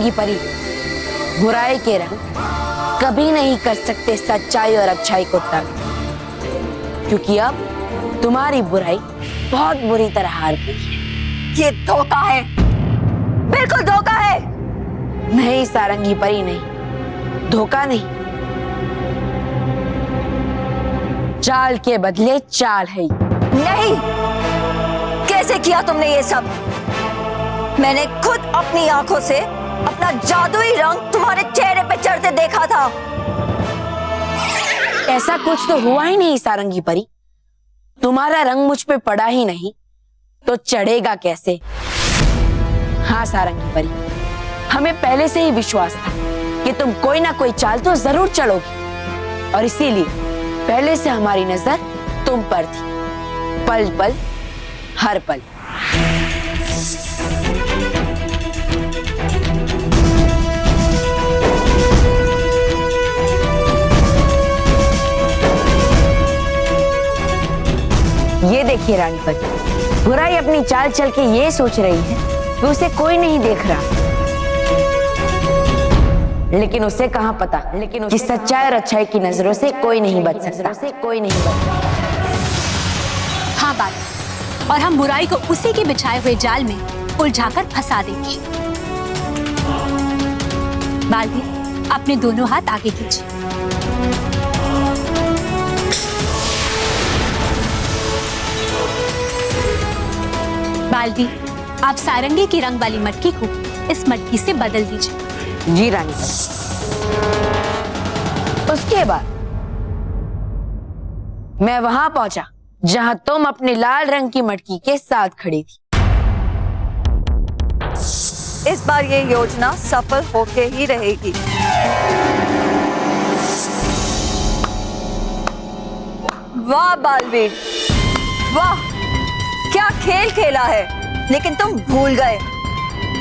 सारंगी परी, बुराई के रंग कभी नहीं कर सकते सच्चाई और अच्छाई को तंग, क्योंकि अब तुम्हारी बुराई बहुत बुरी तरह हार गई है। ये धोखा है, बिल्कुल धोखा है। नहीं सारंगी परी, नहीं, धोखा नहीं, चाल के बदले चाल है। नहीं, कैसे किया तुमने ये सब? मैंने खुद अपनी आंखों से अपना जादुई रंग तुम्हारे चेहरे पे चढ़ते देखा था। ऐसा कुछ तो हुआ ही नहीं सारंगी परी, तुम्हारा रंग मुझ पे पड़ा ही नहीं तो चढ़ेगा कैसे? हाँ सारंगी परी, हमें पहले से ही विश्वास था कि तुम कोई ना कोई चाल तो जरूर चलोगी, और इसीलिए पहले से हमारी नजर तुम पर थी, पल पल हर पल। ये देखिए रानी परी, बुराई अपनी चाल चल के ये सोच रही है कि उसे कोई नहीं देख रहा, लेकिन उसे कहाँ पता कि सच्चाई और अच्छाई की नजरों से कोई नहीं बच सकता। हाँ बात, और हम बुराई को उसी के बिछाए हुए जाल में उलझाकर फंसा देंगे। बालवीर, अपने दोनों हाथ आगे कीजिए। बालवीर, आप सारंगी की रंग वाली मटकी को इस मटकी से बदल दीजिए। जी रानी। उसके बाद मैं वहां पहुंचा जहां तुम अपने लाल रंग की मटकी के साथ खड़ी थी। इस बार ये योजना सफल होके ही रहेगी। वाह बालवीर, वाह, क्या खेल खेला है। लेकिन तुम भूल गए,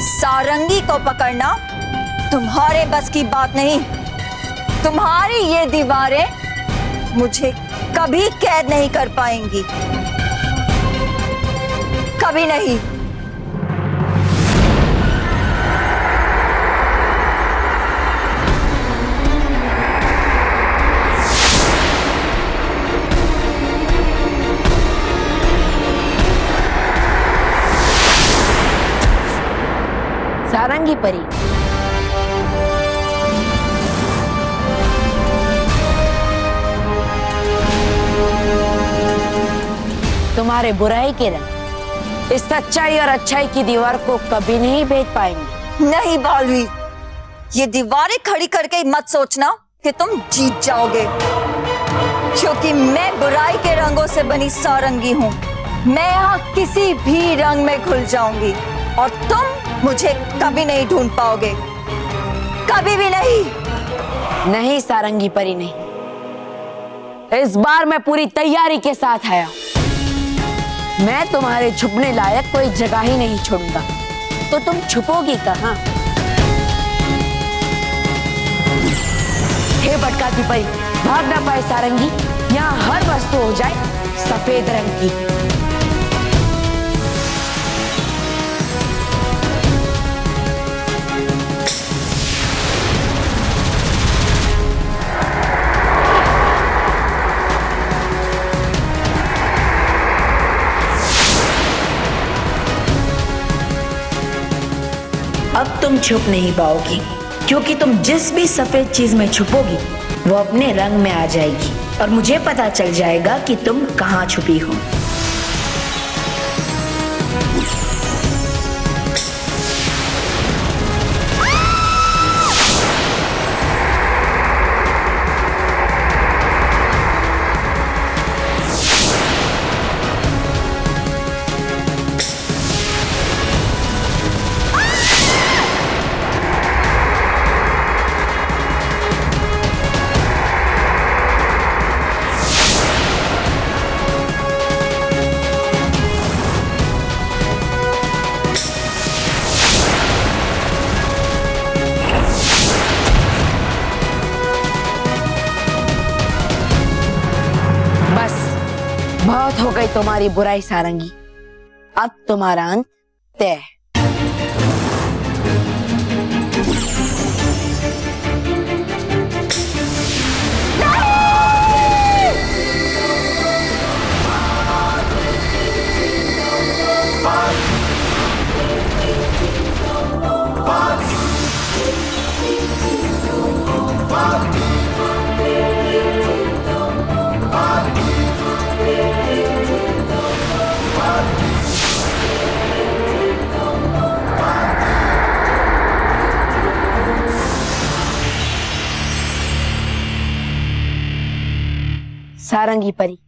सारंगी को पकड़ना तुम्हारे बस की बात नहीं। तुम्हारी ये दीवारें मुझे कभी कैद नहीं कर पाएंगी, कभी नहीं। सारंगी परी, तुम्हारे बुराई के रंग इस सच्चाई और अच्छाई की दीवार को कभी नहीं भेद पाएंगे। नहीं बालवीर, ये दीवारें खड़ी करके मत सोचना कि तुम जीत जाओगे, क्योंकि मैं बुराई के रंगों से बनी सारंगी हूँ। मैं यहाँ किसी भी रंग में घुल जाऊंगी और तुम मुझे कभी नहीं ढूंढ पाओगे, कभी भी नहीं। नहीं सारंगी परी, नहीं, इस बार मैं पूरी तैयारी के साथ आया। मैं तुम्हारे छुपने लायक कोई जगह ही नहीं छोड़ूंगा, तो तुम छुपोगी कहाँ? हे भटकाती परी, भाग ना पाए सारंगी, यहाँ हर वस्तु हो जाए सफेद रंग की। अब तुम छुप नहीं पाओगी, क्योंकि तुम जिस भी सफेद चीज में छुपोगी वो अपने रंग में आ जाएगी और मुझे पता चल जाएगा कि तुम कहाँ छुपी हो। बहुत हो गई तुम्हारी बुराई सारंगी, अब तुम्हारा अंत तय है। सारंगी परी,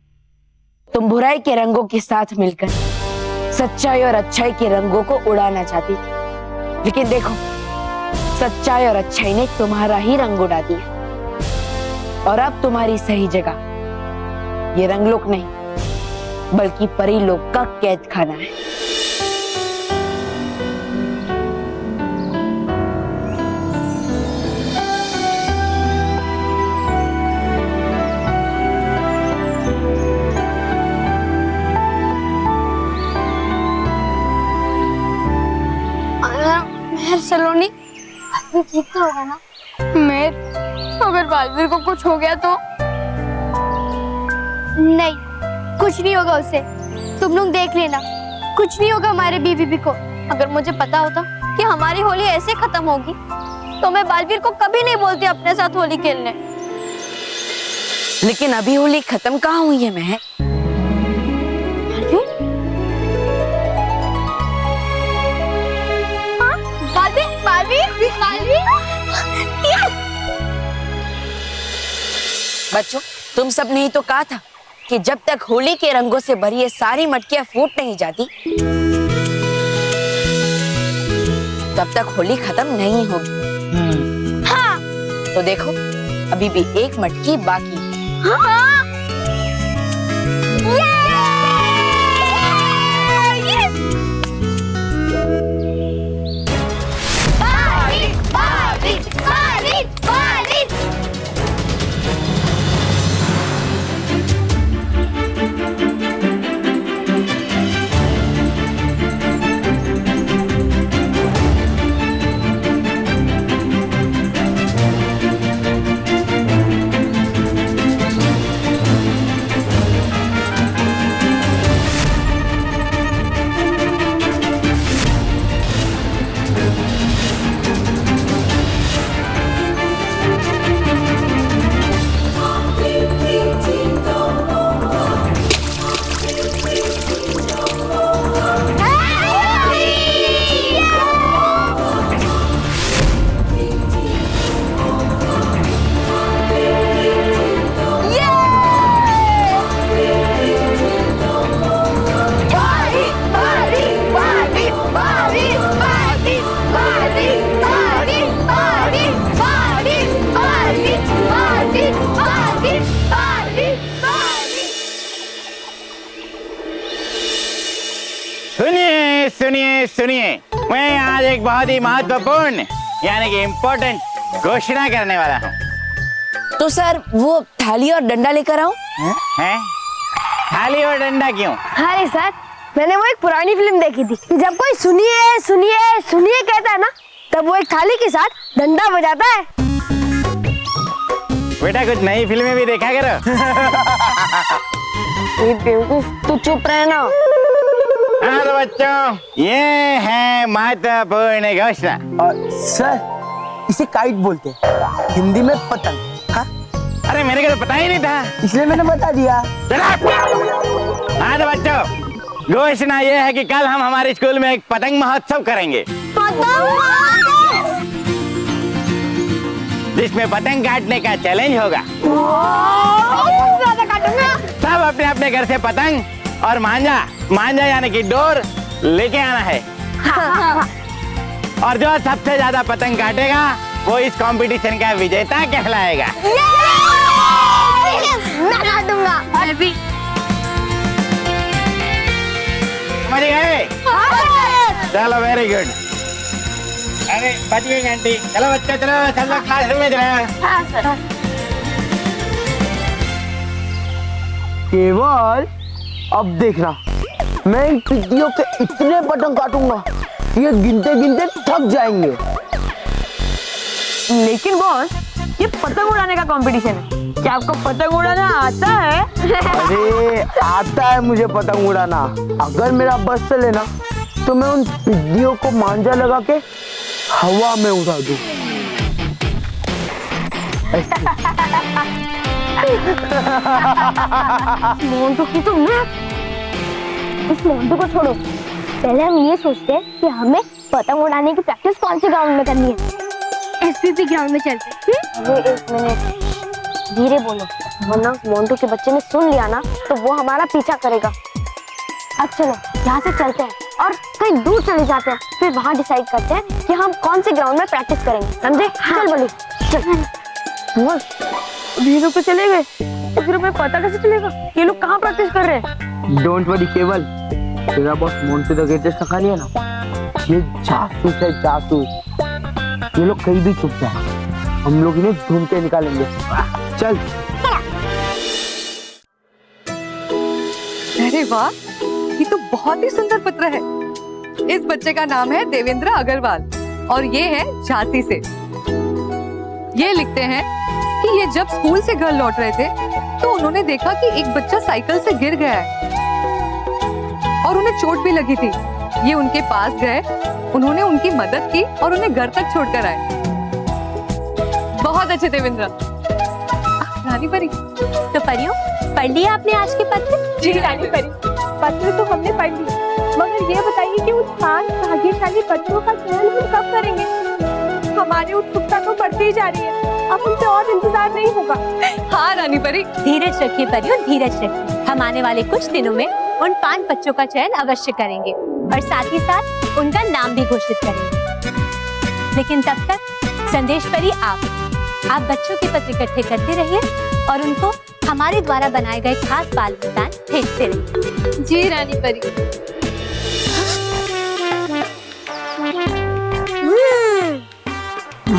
तुम बुराई के रंगों के साथ मिलकर सच्चाई और अच्छाई के रंगों को उड़ाना चाहती थी, लेकिन देखो सच्चाई और अच्छाई ने तुम्हारा ही रंग उड़ा दिया और अब तुम्हारी सही जगह ये रंगलोक नहीं बल्कि परी लोक का कैद खाना है। सलोनी ठीक तो होगा ना? मैं अगर बालवीर को कुछ हो गया तो? नहीं, कुछ नहीं होगा उसे, तुम लोग देख लेना, कुछ नहीं होगा हमारे बीबी को। अगर मुझे पता होता कि हमारी होली ऐसे खत्म होगी तो मैं बालवीर को कभी नहीं बोलती अपने साथ होली खेलने। लेकिन अभी होली खत्म कहाँ हुई है महक? बच्चों, तुम सब ने ही तो कहा था कि जब तक होली के रंगों से भरी ये सारी मटकियां फूट नहीं जाती तब तक होली खत्म नहीं होगी। हाँ। तो देखो अभी भी एक मटकी बाकी है। हाँ। सुनिए सुनिए, मैं आज एक बहुत ही महत्वपूर्ण यानी कि इम्पोर्टेंट घोषणा करने वाला हूँ। तो सर वो थाली और डंडा लेकर आओ। हैं? थाली और डंडा क्यों? अरे सर, मैंने वो एक पुरानी फिल्म देखी थी, जब कोई सुनिए सुनिए सुनिए कहता है ना, तब वो एक थाली के साथ डंडा बजाता है। बेटा कुछ नई फिल्में भी देखा करो। बेवकूफ, तू चुप रहना। हाँ तो बच्चों, ये है महत्वपूर्ण घोषणा। सर इसे काइट बोलते हैं, हिंदी में पतंग। हाँ? अरे मेरे को तो पता ही नहीं था, इसलिए मैंने बता दिया। हाँ तो बच्चों, घोषणा ये है कि कल हम हमारे स्कूल में एक पतंग महोत्सव करेंगे, जिसमें पतंग काटने का चैलेंज होगा। सब अपने अपने घर से पतंग और मांझा यानी कि डोर लेके आना है। और जो सबसे ज्यादा पतंग काटेगा वो इस कंपटीशन का विजेता कहलाएगा। मैं काटूंगा। समझ गए? चलो वेरी गुड। अरे बच गई घंटी। चलो बच्चों, चलो सब लोग क्लास में चलो। केवल अब देखना, मैं इन टिड्डियों के इतने पतंग काटूंगा ये गिनते गिनते थक जाएंगे। लेकिन बॉस, ये पतंग उड़ाने का कंपटीशन है, क्या आपको पतंग उड़ाना आता है? अरे आता है मुझे पतंग उड़ाना। अगर मेरा बस चले ना तो मैं उन टिड्डियों को मांझा लगा के हवा में उड़ा दूं। मोंटू की तो मैं, इस मोंटू को छोड़ो, पहले हम ये सोचते हैं कि हमें पतंग उड़ाने की प्रैक्टिस कौन से ग्राउंड में करनी है। एसपीपी ग्राउंड में चलते हैं। अरे एक मिनट, धीरे बोलो, वरना मोंटू के बच्चे ने सुन लिया ना तो वो हमारा पीछा करेगा। अब चलो यहाँ से चलते हैं और कहीं दूर चले जाते हैं, फिर वहाँ डिसाइड करते हैं कि हम कौन से ग्राउंड में प्रैक्टिस करेंगे, समझे? चल बोली चल। धीरे पे चले गए तो फिर हमें पता कैसे चलेगा ये लोग कहाँ प्रैक्टिस कर रहे हैं? डोंट वरी केवल, तेरा बॉस मोंटू द ग्रेटेस्ट खा लिया ना, ये जासूस है जासूस। ये लोग कहीं भी छुप जाए, हम लोग इन्हें ढूंढ के निकालेंगे। चल। अरे वाह, ये तो बहुत ही सुंदर पत्र है। इस बच्चे का नाम है देवेंद्र अग्रवाल और ये है झांसी से। ये लिखते हैं कि ये जब स्कूल से घर लौट रहे थे तो उन्होंने देखा कि एक बच्चा साइकिल से गिर गया है और उन्हें चोट भी लगी थी। ये उनके पास गए, उन्होंने उनकी मदद की और उन्हें घर तक छोड़कर आए। बहुत अच्छे देवेंद्र। रानी परी, तो परियों, पढ़ लिया आपने आज के पत्र? जी रानी परी, पत्र तो हमने पढ़ ली, मगर ये बताइए कि उस 5 भाग्यशाली पत्रों का चयन हम कब करेंगे? हमारी उत्सुकता तो बढ़ती ही जा रही है, अब हमसे और इंतजार नहीं होगा। हाँ रानी परी, धीरज रखिए परियों, धीरज रखिए। हम आने वाले कुछ दिनों में उन 5 बच्चों का चयन अवश्य करेंगे और साथ ही साथ उनका नाम भी घोषित करेंगे। लेकिन तब तक संदेश परी आप बच्चों के पत्र इकट्ठे करते रहिए और उनको हमारे द्वारा बनाए गए खास बाल वरदान भेजते रहिए। जी रानी परी।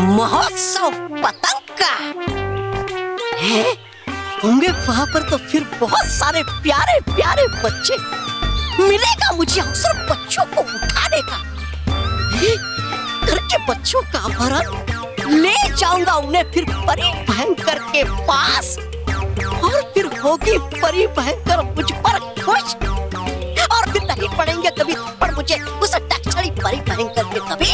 महोत्सव पतंग का है, होंगे वहाँ पर तो फिर बहुत सारे प्यारे प्यारे बच्चे। मिलेगा मुझे अवसर बच्चों को उठाने का। घर के बच्चों का अपहरण ले जाऊंगा उन्हें फिर परी भयंकर के पास, और फिर होगी परी भयंकर मुझ पर खुश, और फिर नहीं पड़ेंगे कभी थप्पड़ मुझे उस टकछड़ी परी भयंकर के कभी।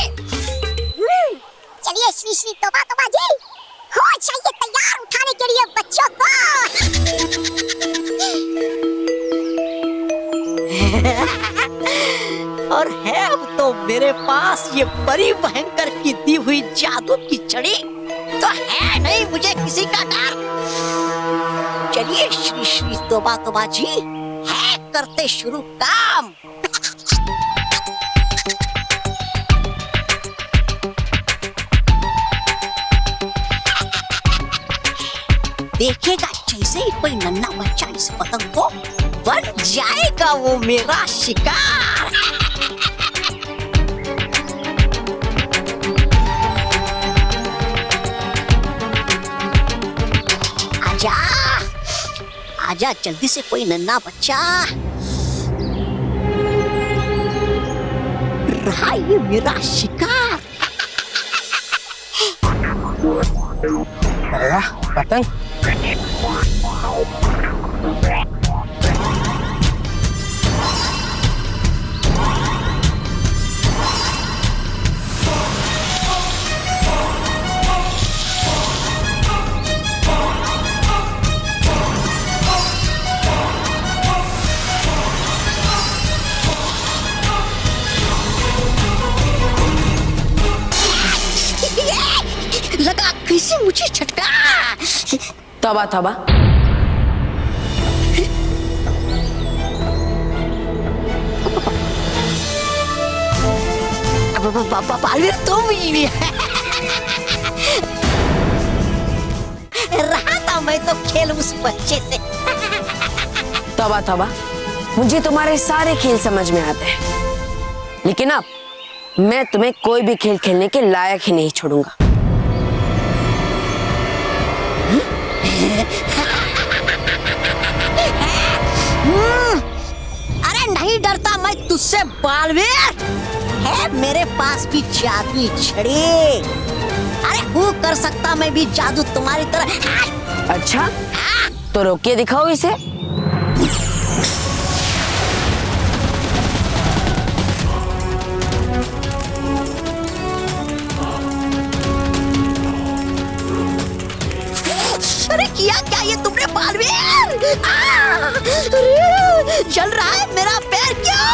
चलिए श्री श्री तोबा तोबा जी, हो जाइए तैयार उठाने के लिए बच्चों को। और है अब तो मेरे पास ये परी भयंकर की दी हुई जादू की छड़ी, तो है नहीं मुझे किसी का डर। चलिए श्री श्री तोबा तोबा जी, है करते शुरू काम। देखेगा जैसे ही कोई नन्हा बच्चा इस पतंग को, बन जाएगा वो मेरा शिकार। आजा आजा जल्दी से कोई नन्हा बच्चा, रहा ये मेरा शिकार। पतंग लगा कैसे मुझे झटका। तौबा तौबा, बालवीर तुम ही रहा था मैं तो खेल उस बच्चे से। तौबा तौबा, मुझे तुम्हारे सारे खेल समझ में आते हैं, लेकिन अब मैं तुम्हें कोई भी खेल खेलने के लायक ही नहीं छोड़ूंगा। अरे नहीं डरता मैं तुझसे बालवीर, है मेरे पास भी जादुई छड़ी। अरे हूँ कर सकता मैं भी जादू तुम्हारी तरह। अच्छा, तो रोक के दिखाओ इसे। अरे किया क्या ये तुमने बालवीर? अरे जल रहा है मेरा पैर क्यों?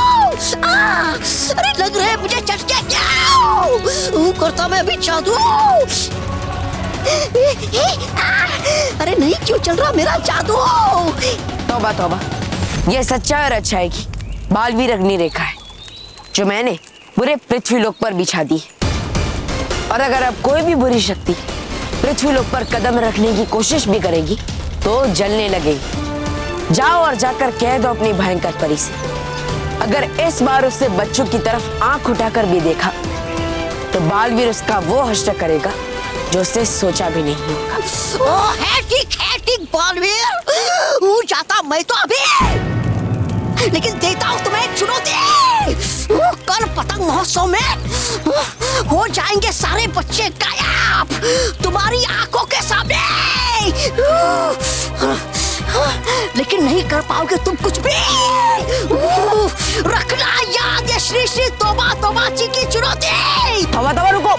अरे लग रहा है मुझे चटके क्यों? करता मैं अभी जादू। अरे नहीं, क्यों चल रहा मेरा जादू? तौबा तौबा, ये सच्चाई और अच्छाई की बालवीर अग्नि रेखा है जो मैंने पूरे पृथ्वीलोक पर बिछा दी है। और अगर अब कोई भी बुरी शक्ति पृथ्वीलोक पर कदम रखने की कोशिश भी करेगी तो जलने लगेगी। जाओ और जाकर कह दो अपनी भयंकर परी से, अगर इस बार उससे बच्चों की तरफ आंख उठाकर भी देखा तो बालवीर उसका वो हश्र करेगा जो उससे सोचा भी नहीं होगा। ओ है ठीक बालवीर, जाता मैं तो अभी, लेकिन देता हूँ तुम्हें एक चुनौती। कल पतंग महोत्सव में हो जाएंगे सारे बच्चे गायब तुम्हारी आंखों के सामने, लेकिन नहीं कर पाओगे तुम कुछ भी। रखना याद ये श्री श्री तोबा तोबा जी की चुनौती। तौबा तौबा, रुको।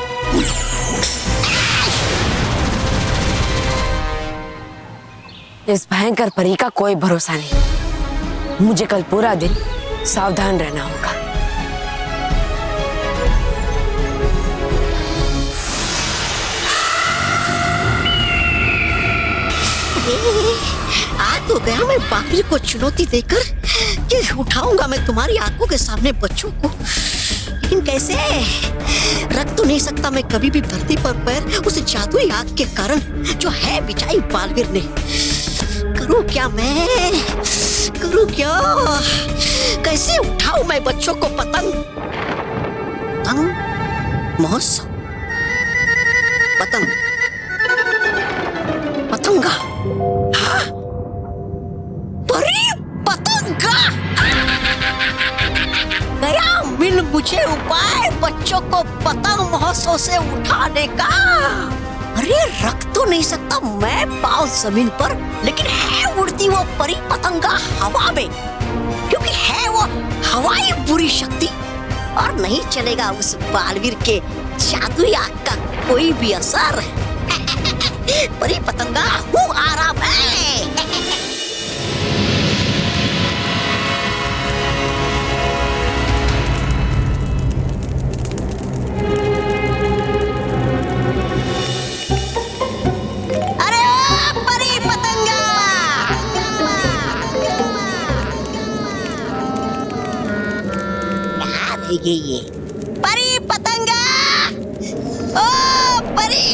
इस भयंकर परी का कोई भरोसा नहीं। मुझे कल पूरा दिन सावधान रहना होगा। आ तो गया मैं बालवीर को चुनौती देकर कि उठाऊंगा मैं तुम्हारी आंखों के सामने बच्चों को, लेकिन कैसे? रख तो नहीं सकता मैं कभी भी धरती पर पैर उस जादुई आग के कारण जो है बिछाई बालवीर ने। करूं क्या मैं, करूं क्या? कैसे उठाऊं मैं बच्चों को पतंग? पतंग महोत्सव, पतंग पतंगा, हाँ? परी पतंगा गया मिल मुझे उपाय बच्चों को पतंग महोत्सव से उठाने का। अरे रख तो नहीं सकता मैं पाँव जमीन पर, लेकिन है उड़ती वो परी पतंगा हवा में, क्योंकि है वो हवाई बुरी शक्ति और नहीं चलेगा उस बालवीर के जादुई आग का कोई भी असर। परी पतंगा हूँ आराम है। अरे परी पतंगा, क्या रहेगी ये? परी पतंगा, ओ परी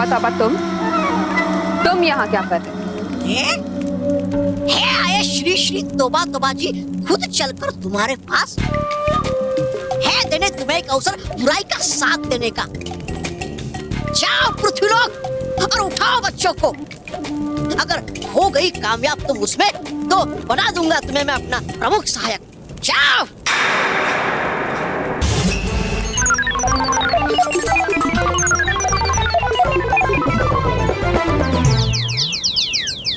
तौबा तुम यहाँ क्या कर रहे? है आए श्री श्री तोबा तोबा जी खुद चलकर तुम्हारे पास है देने तुम्हें एक अवसर बुराई का साथ देने का। जाओ पृथ्वीलोक और उठाओ बच्चों को। अगर हो गई कामयाब तुम उसमें तो बना दूंगा तुम्हें मैं अपना प्रमुख सहायक। जाओ।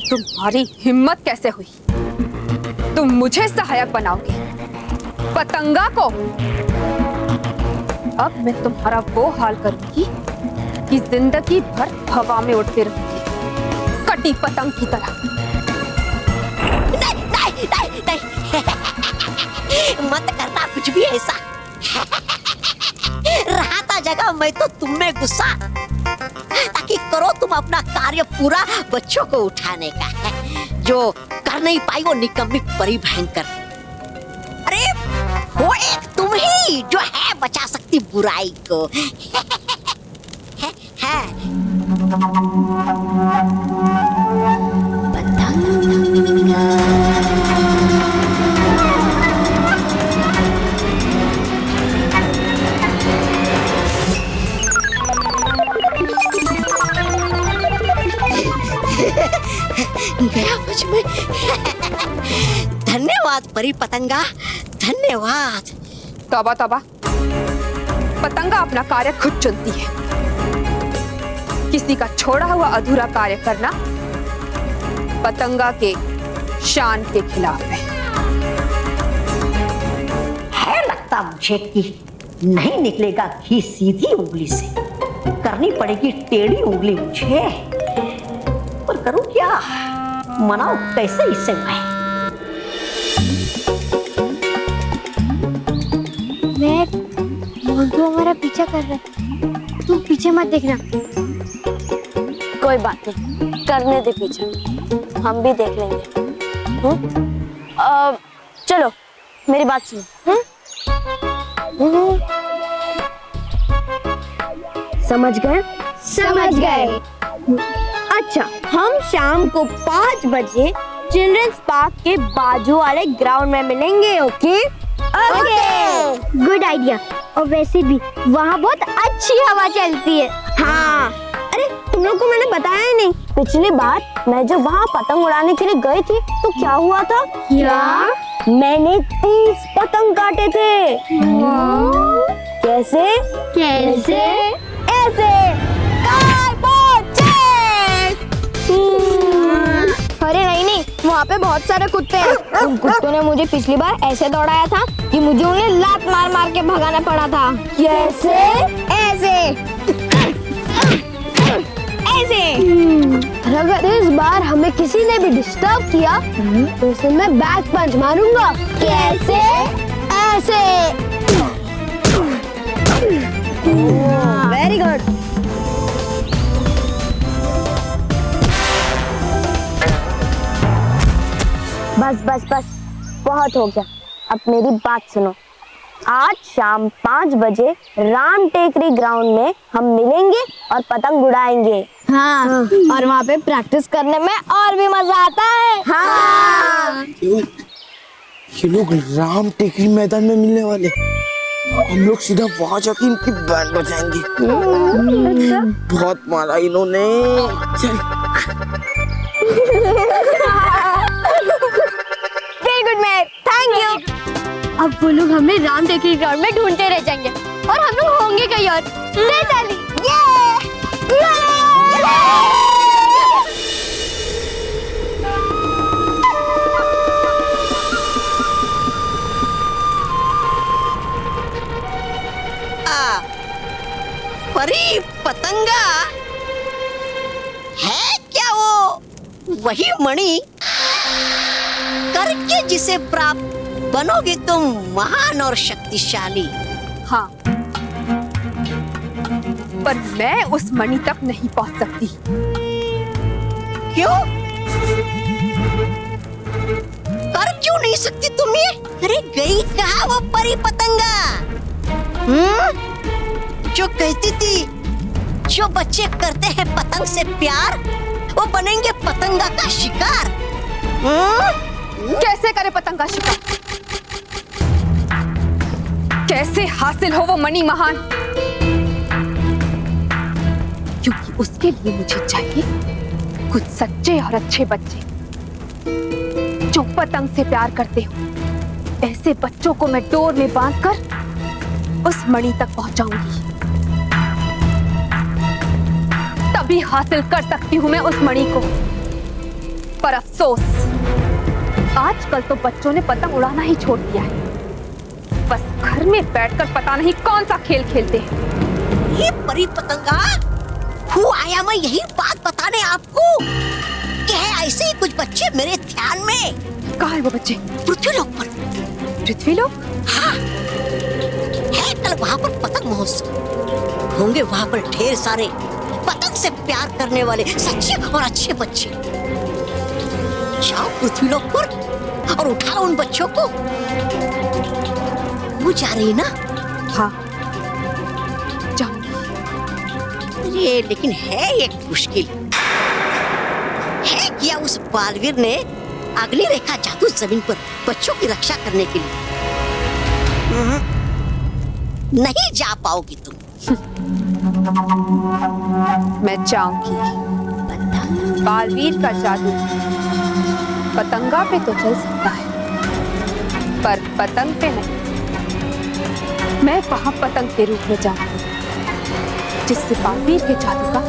तुम्हारी हिम्मत कैसे हुई? तुम मुझे सहायक बनाओगे पतंगा को? अब मैं तुम्हारा वो हाल करूंगी कि जिंदगी भर हवा में उड़ते रहोगे कटी पतंग की तरह। नहीं, नहीं, नहीं, नहीं। मत करना कुछ भी ऐसा। रहा था जगह मैं तो तुम में गुस्सा, ताकि करो तुम अपना कार्य पूरा बच्चों को उठाने का है, जो कर नहीं पाई वो निकम्मी परी भयंकर। अरे वो एक तुम ही जो है बचा सकती बुराई को। है गया मुझ में। धन्यवाद परी पतंगा, धन्यवाद। तौबा तौबा, पतंगा अपना कार्य खुद चुनती है, किसी का छोड़ा हुआ अधूरा कार्य करना पतंगा के शान के खिलाफ है लगता मुझे कि नहीं निकलेगा घी सीधी उंगली से, करनी पड़ेगी टेढ़ी उंगली मुझे। पर करूं क्या, मनाऊं कैसे इसे मैं मोंटू हमारा पीछा कर रहा है, तुम पीछे मत देखना। कोई बात नहीं, करने दे पीछे, हम भी देख लेंगे। चलो मेरी बात सुनो। समझ गए? समझ गए। अच्छा, हम शाम को 5 बजे चिल्ड्रंस पार्क के बाजू वाले ग्राउंड में मिलेंगे। ओके? Okay, good idea. और वैसे भी वहाँ बहुत अच्छी हवा चलती है। हाँ, अरे तुम लोग को मैंने बताया ही नहीं, पिछली बार मैं जब वहाँ पतंग उड़ाने के लिए गई थी तो क्या हुआ था? क्या? मैंने 30 पतंग काटे थे। कैसे? कैसे? ऐसे। अरे नहीं, वहाँ पे बहुत सारे कुत्ते हैं। उन कुत्तों ने मुझे पिछली बार ऐसे दौड़ाया था कि मुझे उन्हें लात मार मार के भगाना पड़ा था। कैसे? ऐसे ऐसे। अगर इस बार हमें किसी ने भी डिस्टर्ब किया तो उसे मैं बैक पंच मारूंगा। कैसे? ऐसे। Very good. बस बस बस, बहुत हो गया। अब मेरी बात सुनो। आज शाम 5 बजे राम टेकरी ग्राउंड में हम मिलेंगे और पतंग उड़ाएंगे। हाँ, और वहाँ पे प्रैक्टिस करने में और भी मजा आता है। हाँ। ये लोग राम टेकरी मैदान में मिलने वाले, हम लोग सीधा वहाँ जाके इनकी बैंड बजाएंगे। बहुत मारा इन्होंने। Very good man, thank you. अब वो लोग हमें राम टेकरी ग्राउंड में ढूंढते रह जाएंगे और हम लोग होंगे कहीं और। परी पतंगा है क्या वो वही मणि करके जिसे प्राप्त बनोगे तुम महान और शक्तिशाली? हाँ, पर मैं उस मणि तक नहीं पहुंच सकती। क्यों? कर क्यों नहीं सकती तुम ये? अरे गई कहाँ वो परी पतंगा? जो कहती थी जो बच्चे करते हैं पतंग से प्यार वो बनेंगे पतंगा का शिकार। कैसे करे पतंग का शिकार? कैसे हासिल हो वो मणि महान? क्योंकि उसके लिए मुझे चाहिए कुछ सच्चे और अच्छे बच्चे जो पतंग से प्यार करते हो। ऐसे बच्चों को मैं डोर में बांधकर उस मणि तक पहुंचाऊंगी, तभी हासिल कर सकती हूं मैं उस मणि को। पर अफसोस, आजकल तो बच्चों ने पतंग उड़ाना ही छोड़ दिया है, बस घर में बैठकर पता नहीं कौन सा खेल खेलते हैं। ये परी पतंगा, हूँ आया मैं यही बात बताने आपको कि है ऐसे ही कुछ बच्चे मेरे ध्यान में। कहाँ है वो बच्चे? पृथ्वीलोक पर। पृथ्वीलोक? हाँ, है कल वहाँ पर पतंग महोत्सव। होंगे वहाँ पर ढेर सारे पतंग से प्यार करने वाले सच्चे और अच्छे बच्चे। जाओ पृथ्वीलोक पर और उठा उन बच्चों को। वो जा रही ना? हाँ अरे लेकिन है एक मुश्किल है। क्या उस बालवीर ने अग्नि रेखा जादू जमीन पर बच्चों की रक्षा करने के लिए? नहीं जा पाओगी तुम। मैं चाहूंगी। बालवीर का जादू पतंगा पे तो चल सकता है, पर पतंग पे नहीं। मैं वहां पतंग के रूप में जाऊंगी, जिससे बालवीर के जादू का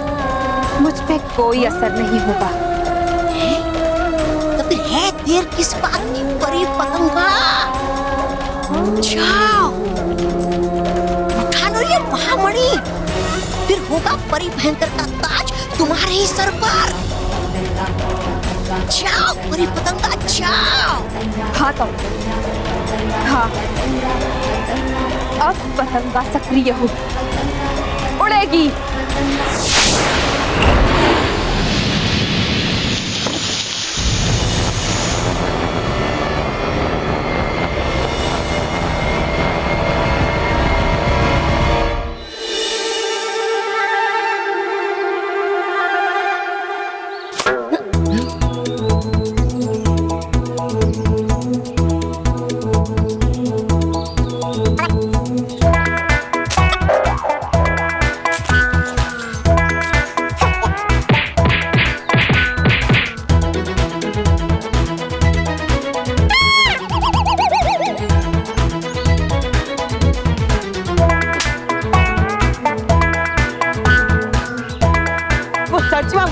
मुझ पे कोई असर नहीं होगा। तो फिर है देर किस बात की परी पतंगा? जाओ उठा लो ये महामणि, फिर होगा परी भयंकर का ताज तुम्हारे ही सर पर। जाओ परी पतंगा जाओ। हाँ तो हाँ, अब पतंगा सक्रिय होगी, उड़ेगी।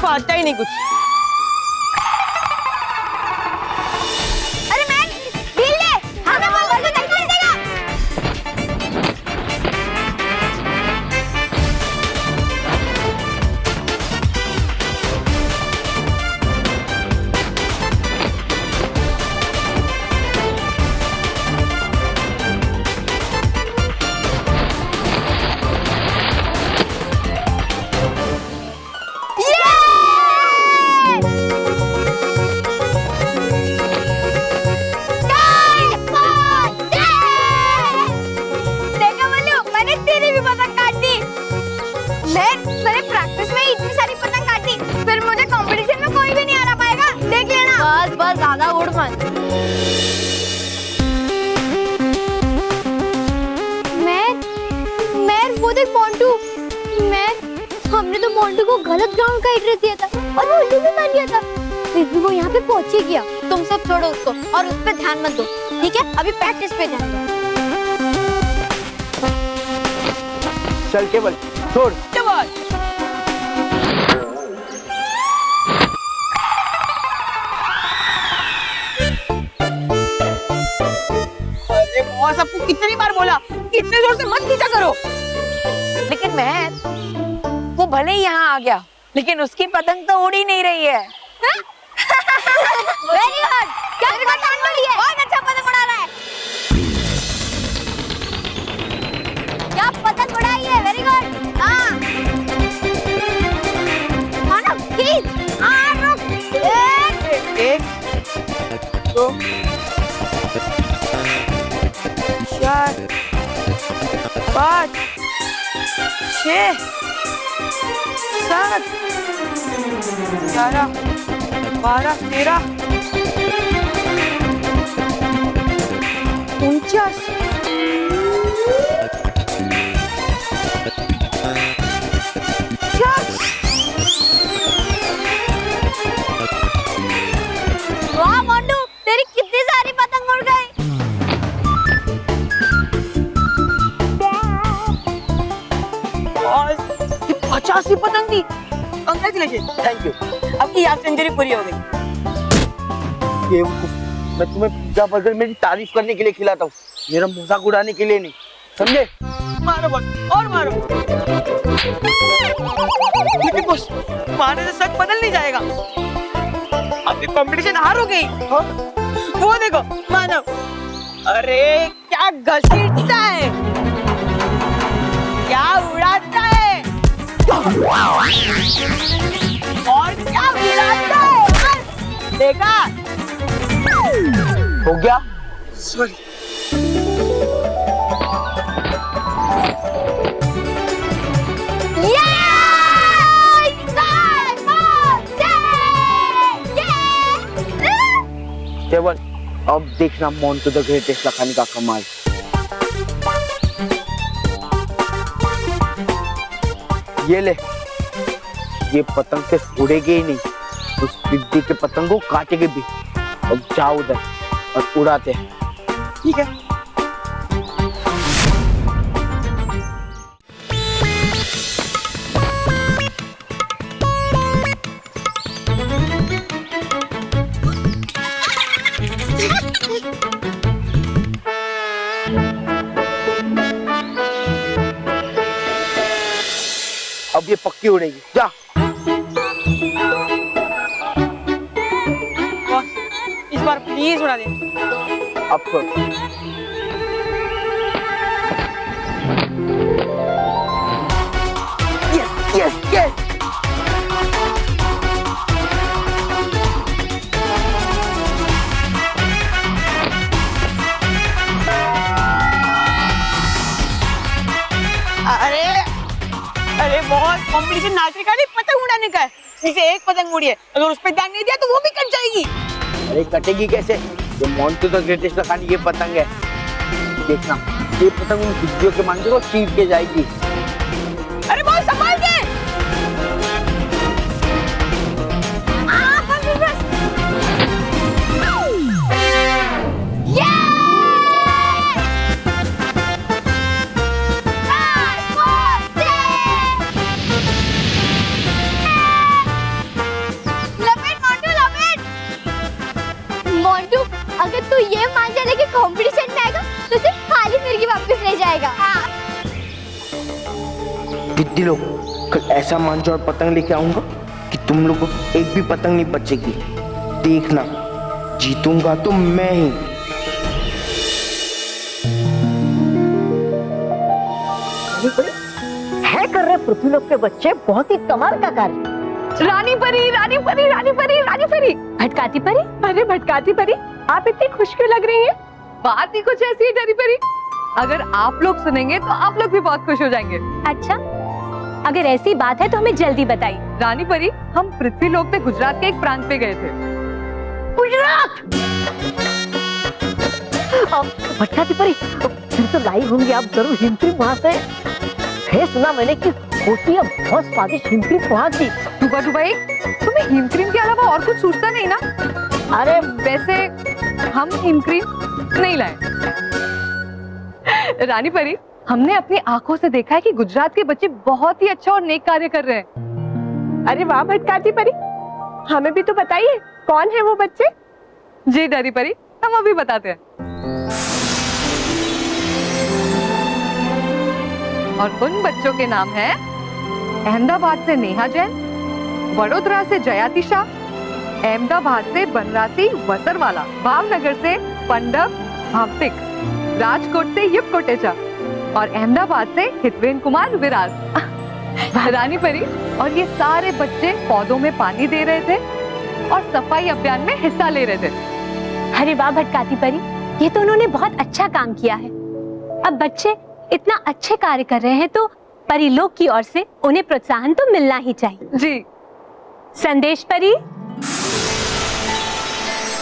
आता ही नहीं कुछ। अरे मैं ढील ले, हमें वो नहीं कर देगा। मैंने प्रैक्टिस में इतनी सारी पतंग काटी, फिर मुझे कंपटीशन में कोई भी नहीं हरा पाएगा, देख लेना। बस बस ज्यादा उड़ मत। मैं वो देख मोंटू, हमने तो मोंटू को गलत ग्राउंड का एड्रेस दिया था और वो उल्लू भी मान लिया था, फिर भी वो यहाँ पे पहुंच ही गया। तुम सब छोड़ो उसको और उस पर ध्यान मत दो, ठीक है? अभी प्रैक्टिस पे ध्यान दो। चल केवल छोड़। अरे बॉस, आपको कितनी बार बोला इतने जोर से मत खींचा करो। लेकिन मैं वो भले ही यहाँ आ गया, लेकिन उसकी पतंग तो उड़ ही नहीं रही है। वेरी गुड, क्या पतंग उड़ी है? बहुत अच्छा पतंग उड़ा रहा है। क्या पतंग उड़ाई है? Very good. हाँ मानव खींच। हाँ रुक। एक, दो, चार, पाँच, छः, सात, 11, 12, 13, 49। वाह मोंटू, तेरी कितनी सारी पतंग उड़ गई। 85 पतंग थी। Congratulation, thank you. आपकी हाफ सेंचुरी पूरी हो गई। ये मैं तुम्हें पिज्जा बर्गर मेरी तारीफ करने के लिए खिलाता हूँ, मेरा मजाक उड़ाने के लिए नहीं, समझे? मारो बस, और मारो। लेकिन बस मारने से सच बदल नहीं जाएगा। अभी कंपटीशन हार हो गई। हाँ? वो देखो मानव, अरे क्या घसीटता है। क्या उड़ाता है? और क्या उड़ाता है? देखा? हो गया? सॉरी। केवल अब देखना मोंटू द ग्रेटेस्ट लखानी का कमाल। ये ले, ये पतंग से उड़ेगी ही नहीं, उस बिद्दी के पतंग को काटेगी भी। अब जाओ उधर और उड़ाते हैं। ठीक है। अब ये पक्की उड़ेगी। जा। इस बार प्लीज उड़ा दे। अब छोड़। Yes yes yes. अरे बहुत कंपटीशन नाचने का नहीं, पतंग उड़ाने का है। इसे एक पतंग उड़ी है, अगर उस पर ध्यान नहीं दिया तो वो भी कट जाएगी। अरे कटेगी कैसे? ये मोंटू द ग्रेटेस्ट लखानी ये पतंग है। देखना, ये पतंग उन बिद्दियों के मांझे को चीर के जाएगी। अरे बहुत संभाल के। मोंटू, अगर तू ये मांझा लेके कंपटीशन में आएगा तो सिर्फ खाली फिरकी वापस ले जाएगा। बिद्दी लोग, कल ऐसा मांझा और पतंग लेके आऊंगा कि तुम लोगों को एक भी पतंग नहीं बचेगी। देखना, जीतूंगा तो मैं ही। है कर रहे पृथ्वीलोक के बच्चे, बहुत ही कमाल का कार्य। रानी परी, रानी परी, रानी परी, रानी परी। भटकाती परी? अरे भटकाती परी, आप इतनी खुश क्यों लग रही हैं? बात ही कुछ ऐसी है डरी परी। अगर आप लोग सुनेंगे तो आप लोग भी बहुत खुश हो जाएंगे। अच्छा, अगर ऐसी बात है तो हमें जल्दी बताइए। रानी परी, हम पृथ्वीलोक में गुजरात के एक प्रांत पे गए थे। गुजरात? भटकाती परी, फिर तो लाई होंगी आप जरूर हिमक्रीम वहाँ से। है सुना मैंने कि होती है बहुत स्वादिष्ट हिमक्रीम वहाँ की। डुबा डुबाई, तुम्हें हिमक्रीम के अलावा और कुछ सूझता नहीं ना? अरे वैसे हम हिमक्रीम नहीं लाए। रानी परी, हमने अपनी आंखों से देखा है कि गुजरात के बच्चे बहुत ही अच्छा और नेक कार्य कर रहे हैं। अरे वाह भटकाती परी, हमें भी तो बताइए कौन है वो बच्चे। जी डरी परी, हम अभी बताते हैं। और उन बच्चों के नाम हैं अहमदाबाद से नेहा जैन, वडोदरा से जयातिशा, अहमदाबाद से बनरासी वसरवाला, भावनगर से पंडव भावतिक, राजकोट से युग कोटेचा और अहमदाबाद से हितवेन कुमार विराज। रानी परी, और ये सारे बच्चे पौधों में पानी दे रहे थे और सफाई अभियान में हिस्सा ले रहे थे। अरे वाह भटकाती परी, ये तो उन्होंने बहुत अच्छा काम किया है। अब बच्चे इतना अच्छे कार्य कर रहे हैं तो परिलोक की ओर से उन्हें प्रोत्साहन तो मिलना ही चाहिए। जी। संदेश परी,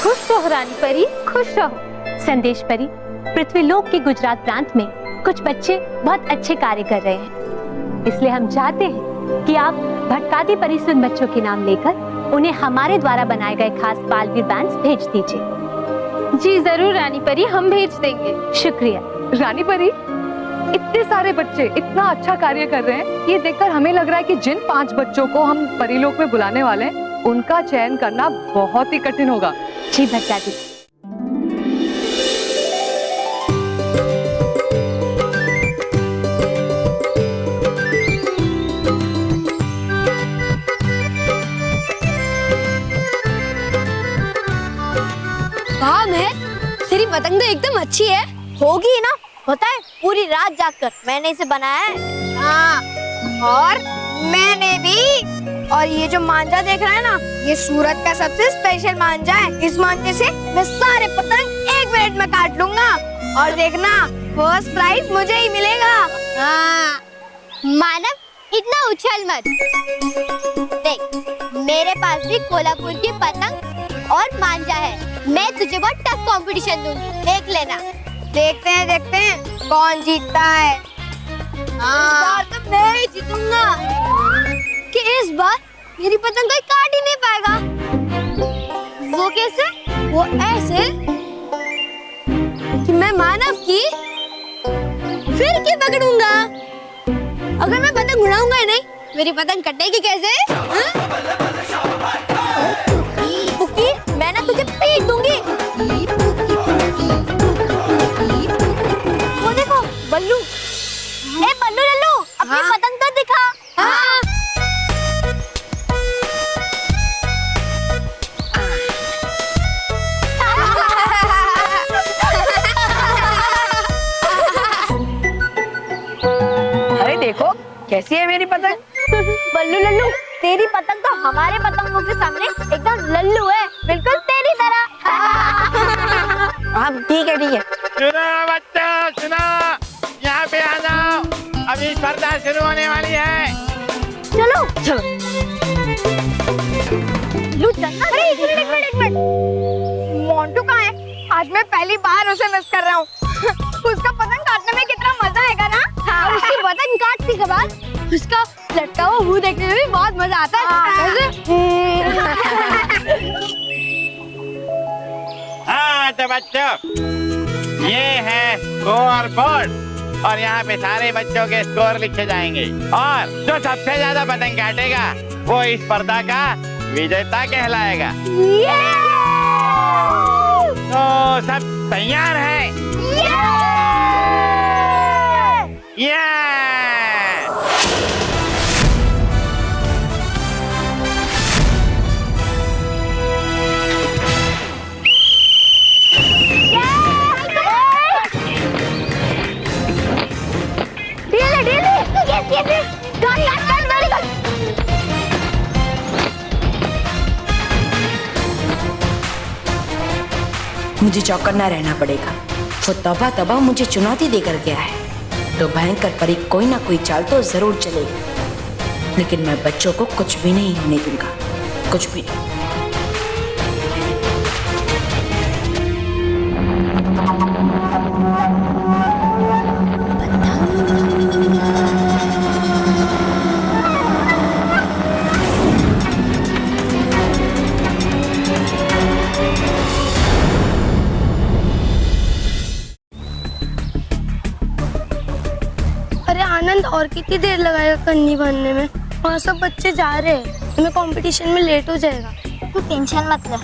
खुश रहो रानी परी, खुश रहो। संदेश परी, पृथ्वीलोक के गुजरात प्रांत में कुछ बच्चे बहुत अच्छे कार्य कर रहे हैं, इसलिए हम चाहते हैं कि आप भटकाती परी से उन बच्चों के नाम लेकर उन्हें हमारे द्वारा बनाए गए खास बालवीर बैंड्स भेज दीजिए। जी जरूर रानी परी, हम भेज देंगे। शुक्रिया। रानी परी, इतने सारे बच्चे इतना अच्छा कार्य कर रहे हैं, ये देखकर हमें लग रहा है कि जिन 5 बच्चों को हम परिलोक में बुलाने वाले हैं, उनका चयन करना बहुत ही कठिन होगा। जी भटकाती। वाह महक, तेरी पतंग तो एकदम अच्छी है। होगी ना, पता है पूरी रात जागकर मैंने इसे बनाया है। हाँ, और मैंने भी। और ये जो मांझा देख रहा है ना, ये सूरत का सबसे स्पेशल मांझा है। इस मांझे से मैं सारे पतंग 1 मिनट में काट लूंगा और देखना फर्स्ट प्राइज मुझे ही मिलेगा। हाँ। मानव इतना उछल मत। देख मेरे पास भी कोल्हापुर की पतंग और मांझा है। मैं तुझे बहुत टफ कंपटीशन दूंगी, देख लेना। देखते हैं कौन जीतता है। हाँ। इस बार तो मैं ही जीतूंगा। कि इस बार मेरी पतंग कोई काट ही नहीं पाएगा। वो कैसे? वो ऐसे कि मैं मानव की फिर की पकड़ूंगा। अगर मैं पतंग उड़ाऊंगा ही नहीं, मेरी पतंग कटेगी कैसे? पुकी, मैं ना तुझे पीट दूंगी। वो देखो बल्लू। ए बल्लू लल्लू, अपनी पतंग तो दिखा। हाँ। अरे देखो कैसी है मेरी पतंग। बल्लू लल्लू, तेरी पतंग तो हमारे पतंगों के सामने एकदम लल्लू है, बिल्कुल तेरी तरह। हाँ ठीक है। सुनो बच्चों, सुनो, यहाँ पे आ जाओ, अभी स्पर्धा शुरू होने वाली है। चलो लू चलना। अरे एक मिनट। मोंटू कहाँ है? आज मैं पहली बार उसे मिस कर रहा हूँ। उसका पतंग काटने में कितना मजा आएगा ना। हाँ। और उसकी पतंग काटने के बाद उसका लटका हुआ मुंह देखने में भी बहुत मजा आता है। हाँ तो बच्चों, ये है स्कोर बोर्ड और यहाँ पे सारे बच्चों के स्कोर लिखे जाएंगे और जो सबसे ज्यादा पतंग काटेगा वो इस स्पर्धा का विजेता कहलाएगा। तो सब तैयार हैं? मुझे चौकन्ना रहना पड़ेगा। वो तबा मुझे चुनौती देकर गया है, तो भयंकर परी कोई ना कोई चाल तो जरूर चलेगी। लेकिन मैं बच्चों को कुछ भी नहीं होने दूंगा, कुछ भी नहीं। आनंद, और कितनी देर लगाएगा कन्नी बांधने में? वहाँ सब बच्चे जा रहे हैं, हमें कंपटीशन में लेट हो जाएगा। तू टेंशन मत ले,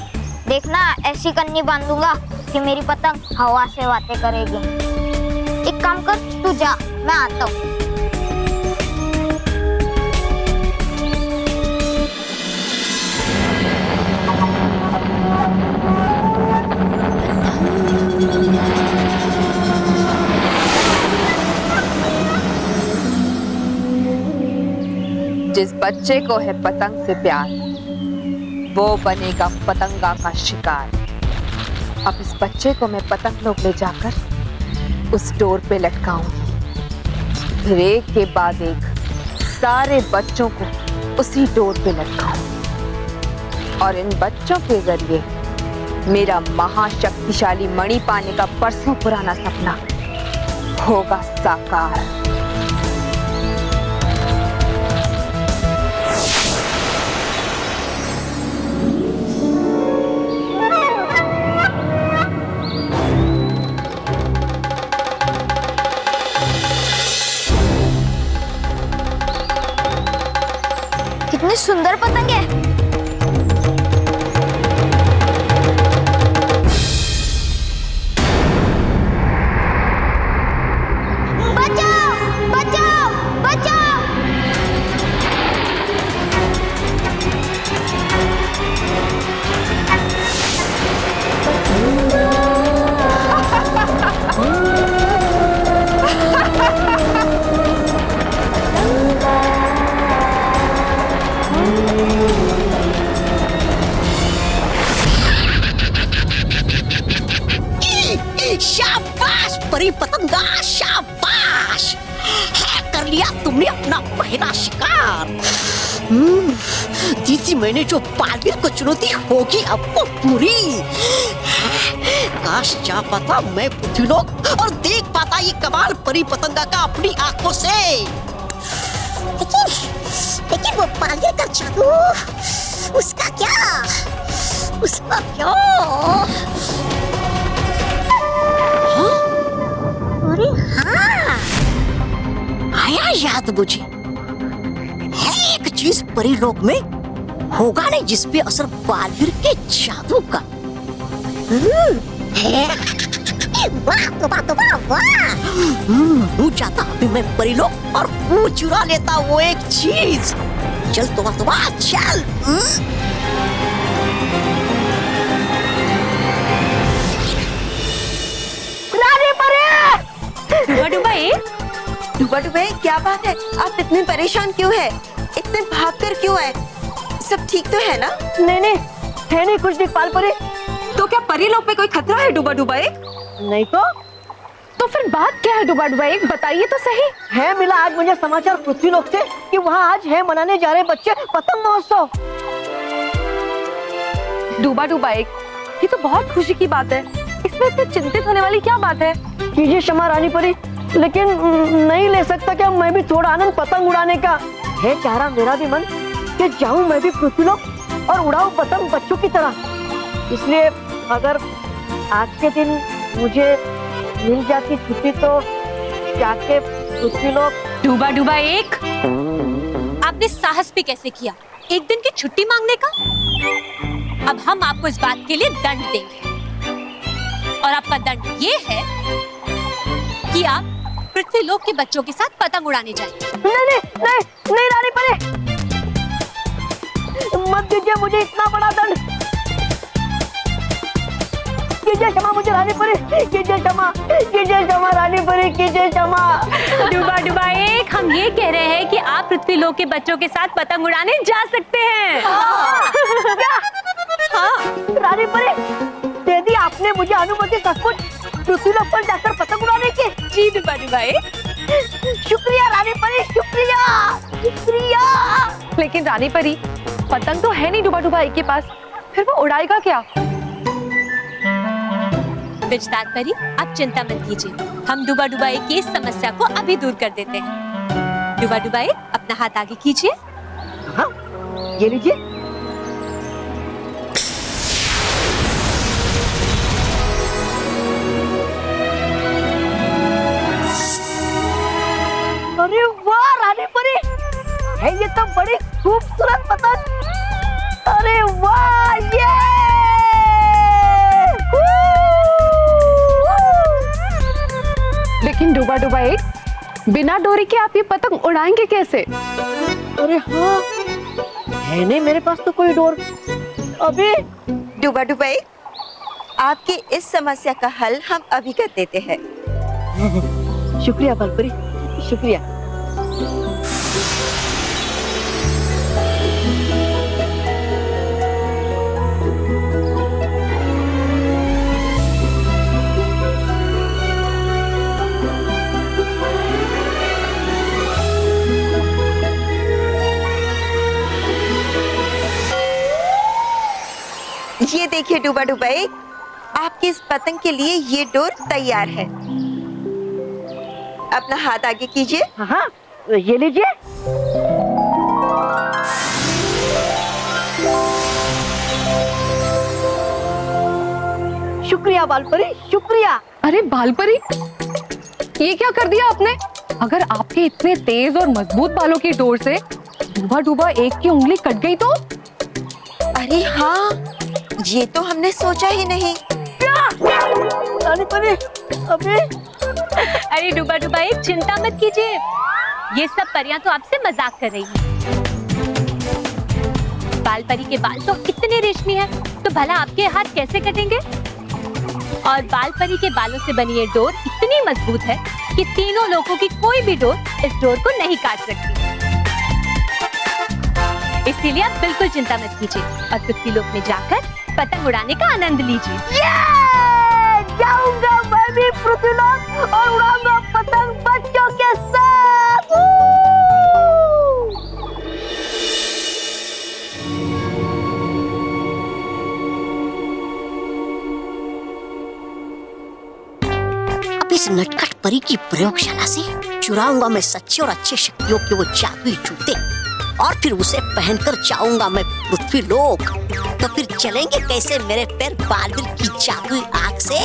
देखना ऐसी कन्नी बांधूंगा कि मेरी पतंग हवा से बातें करेगी। एक काम कर, तू जा, मैं आता हूँ। जिस बच्चे को है पतंग से प्यार, वो बनेगा पतंगा का शिकार। अब इस बच्चे को मैं पतंग लोग ले जाकर उस डोर पे लटकाऊंगी, फिर एक के बाद एक सारे बच्चों को उसी डोर पे लटकाऊंगी और इन बच्चों के जरिए मेरा महाशक्तिशाली मणि पाने का बरसों पुराना सपना होगा साकार। कितनी सुंदर पतंग है। बचाओ! परी पतंगा, शाबाश, है कर लिया तुमने अपना पहला शिकार। दीदी मैंने जो बालवीर को चुनौती होगी अब वो पूरी। काश जा पाता मैं पृथ्वीलोक और देख पाता ये कमाल परी पतंगा का अपनी आंखों से। लेकिन वो बालवीर का जादू, उसका क्या? अरे हाँ, आया याद मुझे, है एक चीज परीलोक में होगा नहीं जिसपे असर बालवीर के जादू का। वाह वाह। हूँ जाता अभी मैं परीलोक और हूँ चुरा लेता वो एक चीज। चल तोबा चल। डूबा डूबा क्या बात है? आप इतने परेशान क्यों है? इतने भागकर क्यों है? सब ठीक तो है ना? नहीं है नहीं कुछ नहीं पाल परी। तो क्या परीलोक में कोई खतरा है डूबा डूबा? नहीं तो फिर बात क्या है डूबा डूबा? बताइए तो सही। है मिला आज मुझे समाचार पृथ्वीलोक से कि वहाँ आज है मनाने जा रहे बच्चे पतंग महोत्सव। डूबा डूबा ये तो बहुत खुशी की बात है, इसमें इतने चिंतित होने वाली क्या बात है? कीजिए क्षमा रानी परी, लेकिन नहीं ले सकता क्या मैं भी थोड़ा आनंद पतंग उड़ाने का? है चाह रहा मेरा भी मन कि जाऊं मैं भी पृथ्वीलोक और उड़ाऊं पतंग बच्चों की तरह। इसलिए अगर आज के दिन मुझे मिल जाती छुट्टी तो जाके पृथ्वीलोक। डूबा डूबा आपने साहस भी कैसे किया एक दिन की छुट्टी मांगने का? अब हम आपको इस बात के लिए दंड देंगे और आपका दंड ये है कि आप पृथ्वीलोक के बच्चों के साथ पतंग उड़ाने जाएंगे। नहीं रानी परी, मत दीजिए मुझे इतना बड़ा दंड। कीजिए क्षमा मुझे रानी परी, कीजिए क्षमा रानी परी, कीजिए क्षमा। डूबा डूबा हम ये कह रहे हैं कि आप पृथ्वीलोक के बच्चों के साथ पतंग उड़ाने जा सकते हैं। हाँ रानी परी, दे दी आपने मुझे अनुमति सचमुच पृथ्वीलोक पर जाकर पतंग उड़ाने की। जी डूबा डूबा शुक्रिया रानी परी, शुक्रिया। लेकिन रानी परी पतंग तो है नहीं डूबा डूबा के पास, फिर वो उड़ाएगा क्या? बिजदार परी आप चिंता मत कीजिए, हम डूबा डूबा की इस समस्या को अभी दूर कर देते हैं। डूबा डूबा अपना हाथ आगे कीजिए। हाँ ये लीजिए। अरे वाह रानी परी, है ये तो बड़ी खूबसूरत पतंग। अरे वाह ये लेकिन डूबा डूबा बिना डोरी के आप ये पतंग उड़ाएंगे कैसे? अरे हाँ है नहीं मेरे पास तो कोई डोर। अभी डूबा डूबा आपकी इस समस्या का हल हम अभी कर देते हैं। शुक्रिया बालपरी, शुक्रिया। ये देखिए डूबा डूबा आपकी इस पतंग के लिए ये डोर तैयार है। अपना हाथ आगे कीजिए। हाँ ये लीजिए। शुक्रिया बालपरी, शुक्रिया। अरे बालपरी ये क्या कर दिया आपने? अगर आपके इतने तेज और मजबूत बालों की डोर से डूबा डूबा एक की उंगली कट गई तो? अरे हाँ ये तो हमने सोचा ही नहीं। अबे अरे डूबा डूबा चिंता मत कीजिए, ये सब परियां तो आपसे मजाक कर रही हैं। बाल परी के बाल तो कितने रेशमी हैं, तो भला आपके हाथ कैसे कटेंगे? और बाल परी के बालों से बनी ये डोर इतनी मजबूत है कि तीनों लोगों की कोई भी डोर इस डोर को नहीं काट सकती। इसीलिए आप बिल्कुल चिंता मत कीजिए और पृथ्वीलोक में जाकर पतंग उड़ाने का आनंद लीजिए। जाऊंगा मैं भी पृथ्वीलोक और उड़ाऊंगा पतंग बच्चों के साथ। अब इस नटखट परी की प्रयोगशाला से चुराऊंगा मैं सच्चे और अच्छे शक्तियों के वो जादुई जूते और फिर उसे पहनकर जाऊंगा मैं पृथ्वी लोक। तो फिर चलेंगे कैसे मेरे पैर बालवीर की जादुई आंख से।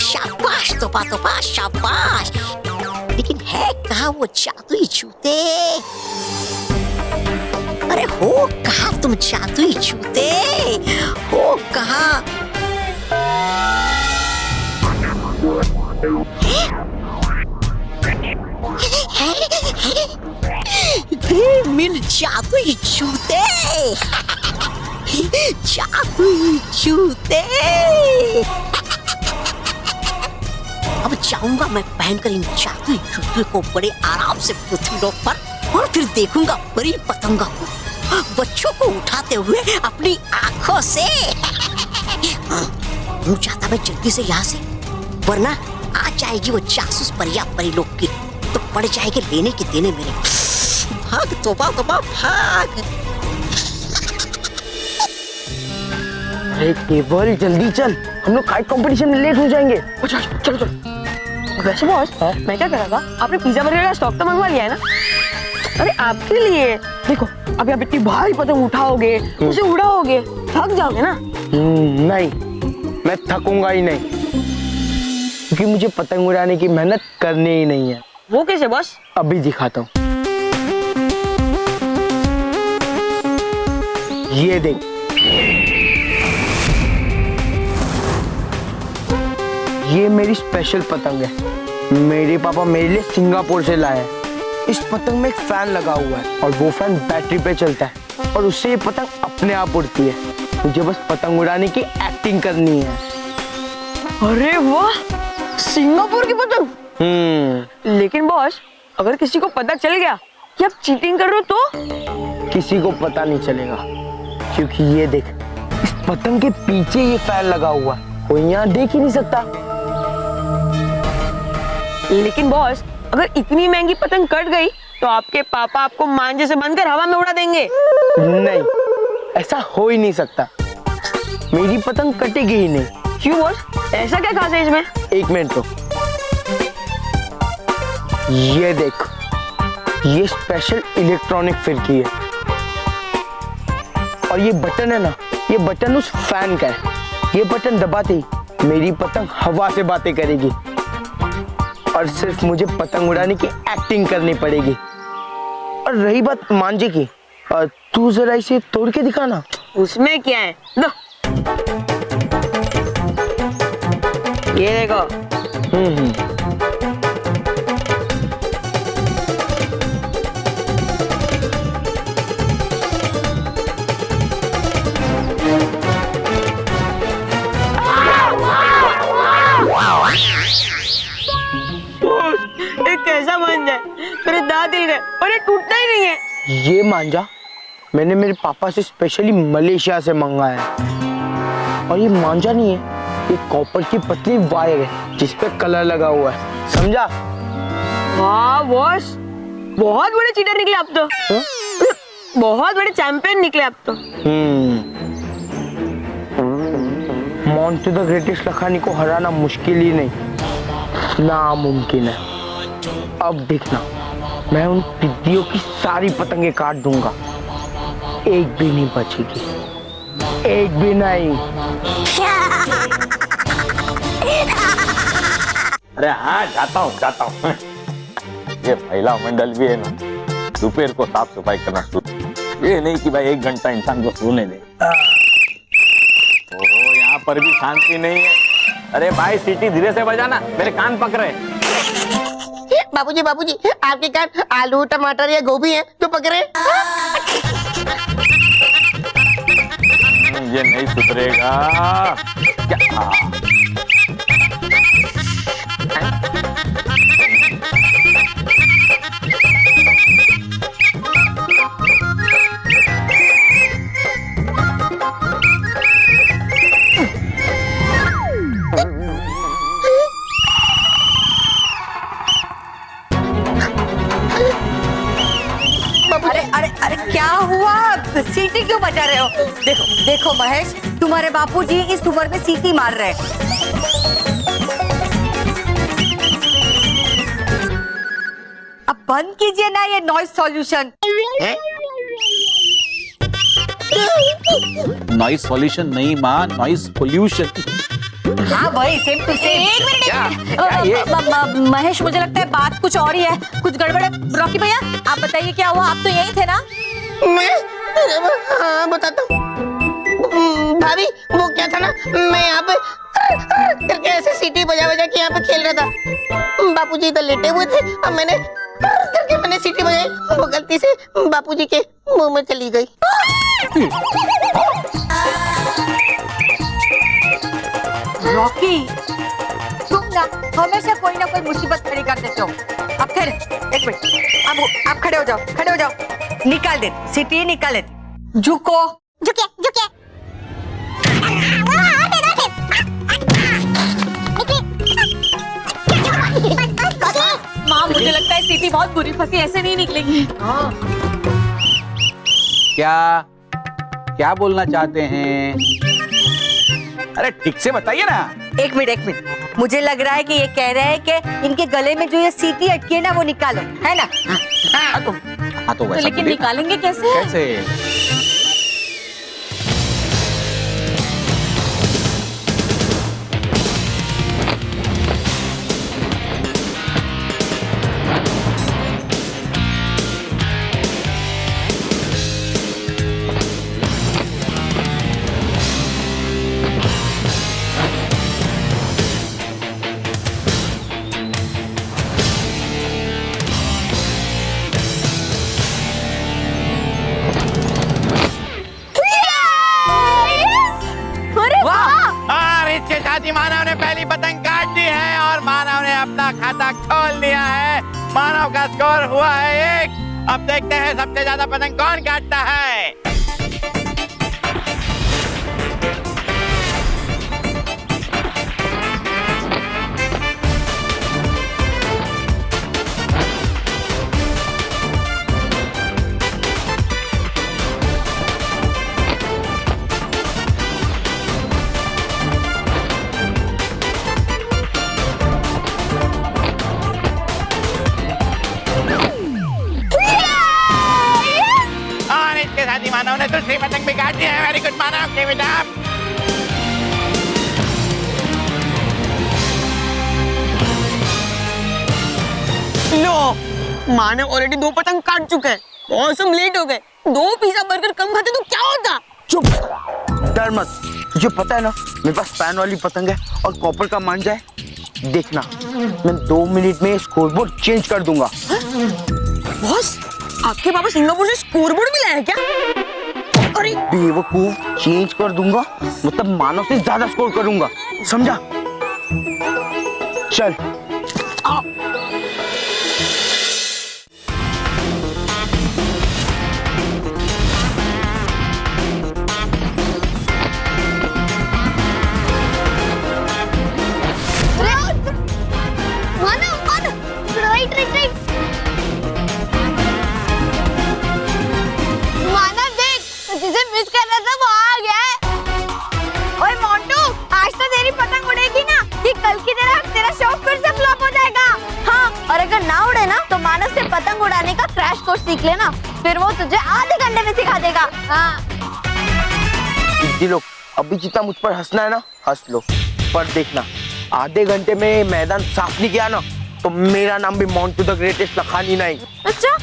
शाबाश तोपा तोपा शाबाश। लेकिन है कहाँ वो जादुई जूते? अरे हो कहाँ तुम जादुई जूते? हो कहाँ? मिल जादुई जूते। जादुई जूते। अब जाऊंगा मैं पहनकर इन जादुई जूते को बड़े आराम से पृथ्वी लोक पर और फिर देखूंगा परी पतंगा को बच्चों को उठाते हुए अपनी आंखों से। हूँ चाहता मैं जल्दी से यहाँ से, वरना आ जाएगी वो जासूस परिया परी लोग की तो पड़ जाएंगे लेने के देने मेरे। भाग तोबा तोबा भाग। अरे केवल जल्दी चल, हम लोग काइट कंपटीशन में लेट हो जाएंगे। अच्छा चलो चलो। वैसे बॉस मैं क्या कर रहा था, आपने पिज्जा बर्गर का स्टॉक तो मंगवा लिया है ना? अरे आपके लिए देखो, अभी आप इतनी भारी पतंग उठाओगे उसे उड़ाओगे थक जाओगे ना। नहीं, मैं थकूंगा ही नहीं, क्योंकि मुझे पतंग उड़ाने की मेहनत करनी ही नहीं है। वो कैसे बॉस? अभी दिखाता हूँ। ये देख, ये मेरी स्पेशल पतंग है। मेरे पापा मेरे लिए सिंगापुर से लाए हैं। इस पतंग में एक फैन लगा हुआ है और वो फैन बैटरी पे चलता है और उससे ये पतंग अपने आप उड़ती है। मुझे बस पतंग उड़ाने की एक्टिंग करनी है। अरे वाह, सिंगापुर की पतंग। लेकिन बॉस अगर किसी को पता चल गया कि आप चीटिंग कर रहे हो तो? किसी को पता नहीं चलेगा, क्योंकि ये देख, इस पतंग के पीछे ये फैन लगा हुआ है, कोई यहाँ देख ही नहीं सकता। लेकिन बॉस अगर इतनी महंगी पतंग कट गई तो आपके पापा आपको मांझे से बांधकर हवा में उड़ा देंगे। नहीं, ऐसा हो ही नहीं सकता। मेरी पतंग कटेगी ही नहीं। क्यों बॉस, ऐसा क्या खास है इसमें? एक मिनट तो, ये देख, ये स्पेशल इलेक्ट्रॉनिक फिरकी है और ये बटन है ना, ये बटन उस फैन का है। ये बटन दबाते ही मेरी पतंग हवा से बातें करेगी और सिर्फ मुझे पतंग उड़ाने की एक्टिंग करनी पड़ेगी। और रही बात मांझे की, तू जरा इसे तोड़ के दिखाना। उसमें क्या है? लो ये देखो। कैसा मांझा है, मेरे दांत हिल गए और ये टूटता ही नहीं है। ये मांझा मैंने मेरे पापा से स्पेशली मलेशिया से मंगाया है और ये मांझा नहीं है, ये कॉपर की पतली वायर है जिस पे कलर लगा हुआ है, समझा? वाह बॉस, बहुत बड़े चीटर निकले आप तो। बहुत बड़े चैंपियन निकले आप तो। मॉन्टी द ग्रेटेस्ट लखानी को हराना मुश्किल ही नहीं, नामुमकिन है। अब देखना, मैं उन टिड्डियों की सारी पतंगे काट दूंगा, एक भी नहीं बचेगी, एक भी नहीं। अरे हाँ, जाता हूँ। ये महिला मंडल भी है ना, दोपहर को साफ सफाई करना शुरू। ये नहीं कि भाई 1 घंटा इंसान को सोने दे। ओहो, यहाँ पर भी शांति नहीं है। अरे भाई, सीटी धीरे से बजाना, मेरे कान पक रहे। बाबूजी आपके कान आलू टमाटर या गोभी है तो पकड़े। ये नहीं सुधरेगा क्या? सीटी क्यों बजा रहे हो? देखो देखो महेश, तुम्हारे बापूजी इस उम्र में सीटी मार रहे हैं। अब बंद कीजिए ना ये नॉइज सॉल्यूशन। नॉइज सॉल्यूशन नहीं माँ, नॉइज पोल्यूशन। हाँ वही, सेम टू सेम। महेश, मुझे लगता है बात कुछ और ही है, कुछ गड़बड़ है। रॉकी भैया, आप बताइए क्या हुआ? आप तो यही थे ना? मैं हाँ बताता हूँ भाभी। वो क्या था ना, मैं यहाँ पे करके ऐसे सीटी बजा बजा के यहाँ पे खेल रहा था। बापूजी तो लेटे हुए थे, अब मैंने करके मैंने सीटी बजाई, वो गलती से बापूजी के मुंह में चली गई। रॉकी, तुम ना हमेशा कोई ना कोई मुसीबत खड़ी कर देते हो। अब खैर एक मिनट, अब आप खड़े हो जाओ, खड़े हो जाओ। निकाल दे सीटी, निकाल दे। झुको, झुके झुके। माँ, मुझे लगता है सीटी बहुत बुरी फंसी, ऐसे नहीं निकलेगी। क्या बोलना चाहते हैं? अरे ठीक से बताइए ना। एक मिनट, मुझे लग रहा है कि ये कह रहे हैं कि इनके गले में जो ये सीटी अटकी है ना, वो निकालो, है ना? हाँ तो वैसा लेकिन बोलिए। निकालेंगे कैसे? कैसे? और इसके साथ ही मानव ने पहली पतंग काट दी है और मानव ने अपना खाता खोल दिया है। मानव का स्कोर हुआ है 1। अब देखते हैं सबसे ज्यादा पतंग कौन काटता है। मानव ने दूसरी पतंग भी काट दी है। Very good Manav, give it up. Low, Manav already 2 पतंग काट चुके हैं और सब लेट हो गए। 2 पिज्जा बर्गर कम खाते तो क्या होता? चुप, डर मत। तुझे पता है ना मेरे पास पैन वाली पतंग है और कॉपर का मांझा है। देखना, मैं 2 मिनट में स्कोरबोर्ड चेंज कर दूंगा। बॉस, आपके पापा सिंगापुर से स्कोरबोर्ड भी लाए क्या? अरे बेवकूफ, चेंज कर दूंगा मतलब मानव से ज्यादा स्कोर करूंगा, समझा? चल आओ। जिसे मिस कर रहा था वो आ गया है। ओए मोंटू, आज तो तेरी पतंग उड़ेगी ना कि कल की तरह तेरा शौक फिर से फ्लॉप हो जाएगा। हाँ, और अगर ना उड़े ना तो मानव से पतंग उड़ाने का क्रैश कोर्स सीख लेना, फिर वो तुझे आधे घंटे में सिखा देगा। हाँ। दीदी लोग, अभी जितना मुझ पर हंसना है ना हंस लो, पर देखना आधे घंटे में मैदान साफ नहीं किया ना तो मेरा नाम भी मोंटू द ग्रेटेस्ट लखानी नहीं। अच्छा,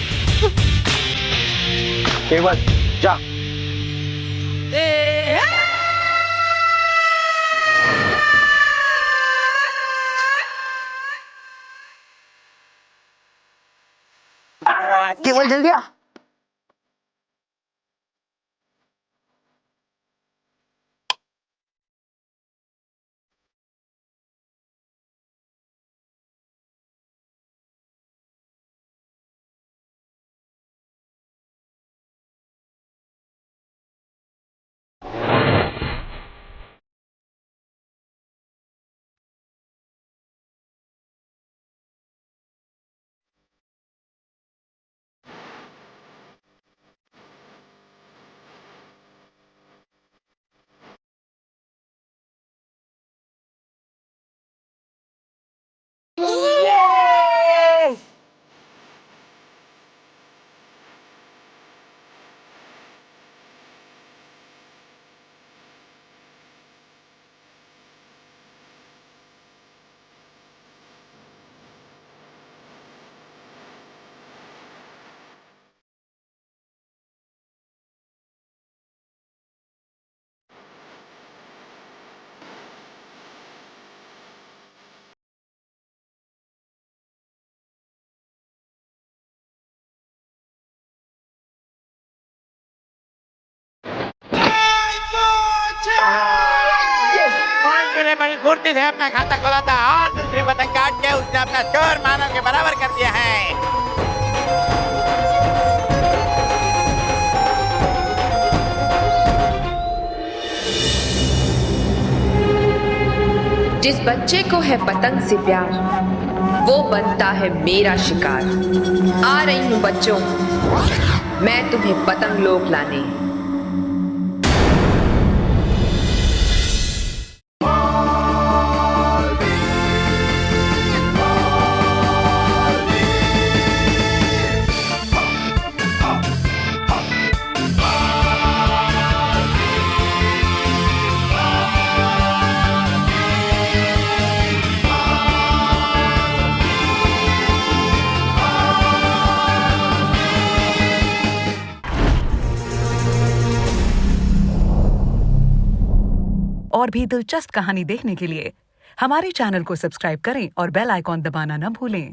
केवल जा। केवल जल्दी आ। फुर्ती से अपना खाता खोला था और दूसरी पतंग काट के उसने अपना स्कोर मानव के बराबर कर दिया है। जिस बच्चे को है पतंग से प्यार वो बनता है मेरा शिकार। आ रही हूँ बच्चों, मैं तुम्हें पतंग लोक लाने। और भी दिलचस्प कहानी देखने के लिए हमारे चैनल को सब्सक्राइब करें और बेल आइकॉन दबाना न भूलें।